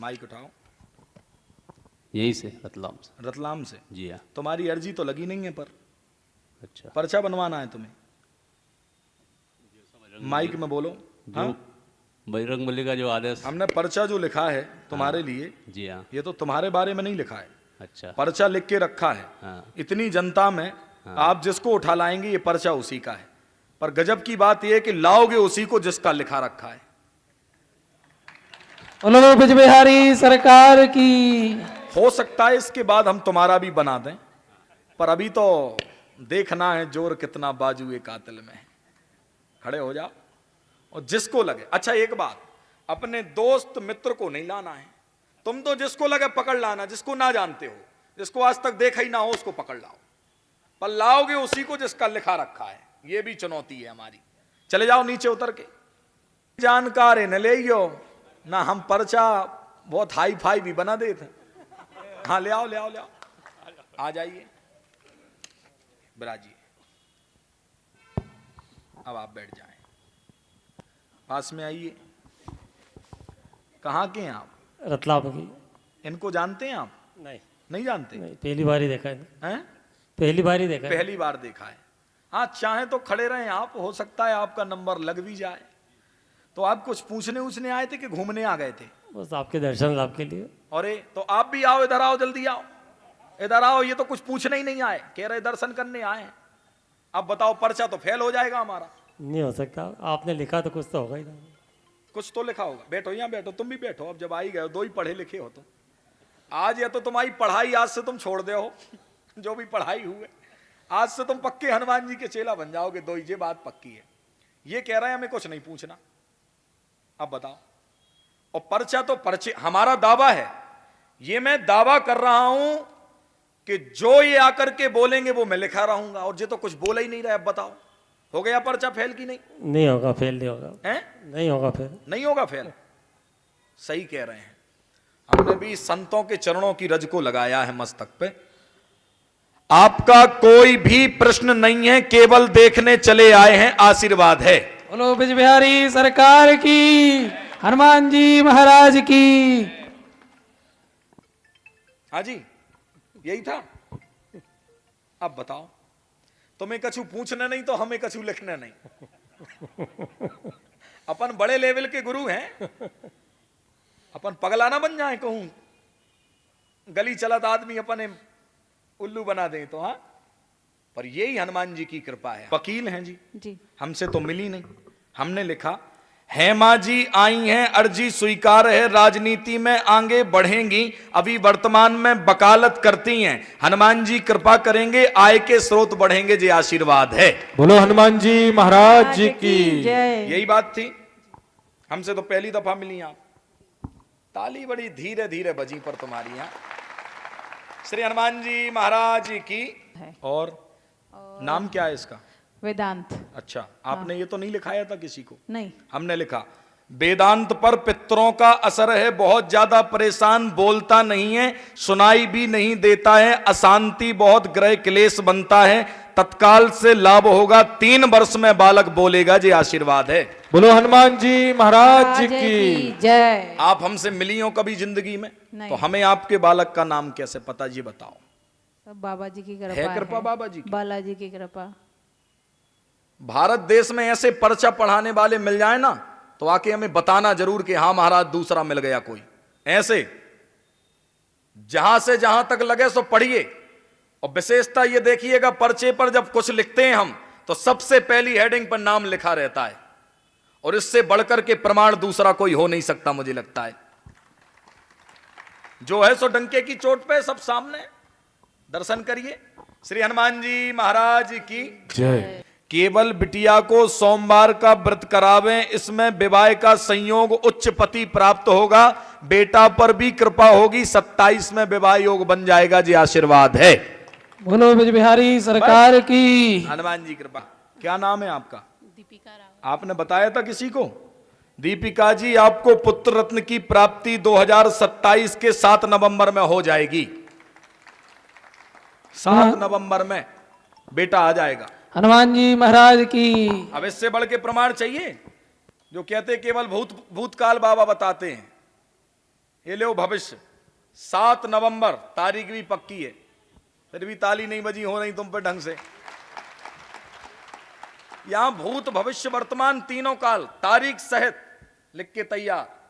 Mic उठाओ। यही से रतलाम से। रतलाम से? जी हाँ। तुम्हारी अर्जी तो लगी नहीं है पर अच्छा, पर्चा बनवाना है तुम्हें। माइक में बोलो। जो हाँ? बजरंग बली का जो आदेश। हमने पर्चा जो लिखा है तुम्हारे लिए, जी हाँ। ये तो तुम्हारे बारे में नहीं लिखा है, अच्छा। पर्चा लिख के रखा है। हाँ। इतनी जनता में आप जिसको उठा लाएंगे ये पर्चा उसी का है। पर गजब की बात यह है कि लाओगे उसी को जिसका लिखा रखा है। बोलो ब्रज बिहारी सरकार की। हो सकता है इसके बाद हम तुम्हारा भी बना दें, पर अभी तो देखना है जोर कितना बाजुए कातिल में है। खड़े हो जाओ और जिसको लगे। अच्छा एक बात, अपने दोस्त मित्र को नहीं लाना है, तुम तो जिसको लगे पकड़ लाना, जिसको ना जानते हो, जिसको आज तक देखा ही ना हो उसको पकड़ लाओ, पर लाओगे उसी को जिसका लिखा रखा है। ये भी चुनौती है हमारी। चले जाओ नीचे उतर के। जानकार है न ले ना, हम पर्चा बहुत हाई फाई भी बना देते। हाँ ले आओ ले आओ ले आओ, आ जाइए बिराजिए। अब आप बैठ जाएं, पास में आइए। कहाँ के हैं आप? रतलाम की। इनको जानते हैं आप? नहीं नहीं जानते? नहीं, पहली बार ही देखा है। हैं? पहली बार ही देखा है। पहली बार देखा है। हाँ चाहे तो खड़े रहें आप, हो सकता है आपका नंबर लग भी जाए। तो आप कुछ पूछने उछने आए थे कि घूमने आ गए थे? बस आपके दर्शन लाभ के लिए। अरे तो आप भी आओ, इधर आओ, जल्दी आओ, इधर आओ। ये तो कुछ पूछने ही नहीं आए, कह रहे दर्शन करने आए हैं। अब बताओ, पर्चा तो फेल हो जाएगा हमारा। नहीं हो सकता, आपने लिखा तो कुछ तो होगा ही ना। कुछ तो लिखा होगा। बैठो यहाँ बैठो, तुम भी बैठो। अब जब आ ही गए हो, दो ही पढ़े लिखे हो तुम। आज या तो तुम्हारी पढ़ाई आज से तुम छोड़ दे हो, जो भी पढ़ाई हुए, आज से तुम पक्के हनुमान जी के चेला बन जाओगे। दो ही, ये बात पक्की है। ये कह रहे हैं हमें कुछ नहीं पूछना। अब बताओ, और पर्चा तो पर्चे, हमारा दावा है, ये मैं दावा कर रहा हूं कि जो ये आकर के बोलेंगे वो मैं लिखा रहूंगा। और ये तो कुछ बोला ही नहीं रहा। अब बताओ, हो गया पर्चा फेल की नहीं? नहीं होगा, फेल नहीं होगा। हैं? नहीं होगा फेल। नहीं होगा फेल। सही कह रहे हैं। हमने भी संतों के चरणों की रज को लगाया है मस्तक पे। आपका कोई भी प्रश्न नहीं है, केवल देखने चले आए हैं, आशीर्वाद है। बोलो ब्रज बिहारी सरकार की, हनुमान जी महाराज की। हाँ जी, यही था। अब बताओ, तुम्हें कछु पूछना नहीं तो हमें कछु लिखना नहीं। अपन बड़े लेवल के गुरु हैं, अपन पगला ना बन जाए कहूं गली चलत आदमी अपने उल्लू बना दें तो। हाँ, पर यही हनुमान जी की कृपा है। वकील हैं जी, हमसे तो मिली नहीं। हमने लिखा, हेमा जी आई हैं, अर्जी स्वीकार है, राजनीति में आगे बढ़ेंगी, अभी वर्तमान में वकालत करती हैं, हनुमान जी कृपा करेंगे, आय के स्रोत बढ़ेंगे, जी आशीर्वाद है। बोलो हनुमान जी महाराज जी की। यही बात थी। हमसे तो पहली दफा मिली आप। ताली बड़ी धीरे धीरे बजी पर तुम्हारी। यहाँ श्री हनुमान जी महाराज जी की। और नाम क्या है इसका? वेदांत। अच्छा, आपने ये तो नहीं लिखाया था किसी को? नहीं। हमने लिखा, वेदांत पर पितरों का असर है, बहुत ज्यादा परेशान, बोलता नहीं है, सुनाई भी नहीं देता है, अशांति बहुत, ग्रह क्लेश बनता है, तत्काल से लाभ होगा, 3 वर्ष में बालक बोलेगा, जी आशीर्वाद है। बोलो हनुमान जी महाराज जी की जय। आप हमसे मिली हो कभी जिंदगी में? नहीं। तो हमें आपके बालक का नाम कैसे पता, ये बताओ। सब बाबा जी की कृपा है कृपा बाबा जी की? बालाजी की कृपा। भारत देश में ऐसे पर्चा पढ़ाने वाले मिल जाए ना, तो आके हमें बताना जरूर कि हाँ महाराज दूसरा मिल गया कोई। ऐसे जहां से जहां तक लगे सो पढ़िए। और विशेषता ये देखिएगा, पर्चे पर जब कुछ लिखते हैं हम, तो सबसे पहली हेडिंग पर नाम लिखा रहता है। और इससे बढ़कर के प्रमाण दूसरा कोई हो नहीं सकता, मुझे लगता है। जो है सो डंके की चोट पे सब सामने। दर्शन करिए। श्री हनुमान जी महाराज की जय। केवल बिटिया को सोमवार का व्रत करावें, इसमें विवाह का संयोग, उच्च पति प्राप्त होगा, बेटा पर भी कृपा होगी, 27 में विवाह योग बन जाएगा, जी आशीर्वाद है। बोलो ब्रज बिहारी सरकार की। हनुमान जी कृपा। क्या नाम है आपका? दीपिका राव। आपने बताया था किसी को? दीपिका जी, आपको पुत्र रत्न की प्राप्ति 2027 के 7 नवंबर में हो जाएगी। 7 नवंबर में बेटा आ जाएगा। हनुमान जी महाराज की। अब इससे बढ़ के प्रमाण चाहिए? जो कहते केवल भूतकाल बाबा बताते हैं, ये लो भविष्य 7 नवंबर, तारीख भी पक्की है, फिर भी ताली नहीं बजी हो रही तुम पे ढंग से। यहां भूत भविष्य वर्तमान तीनों काल तारीख सहित लिख के तैयार।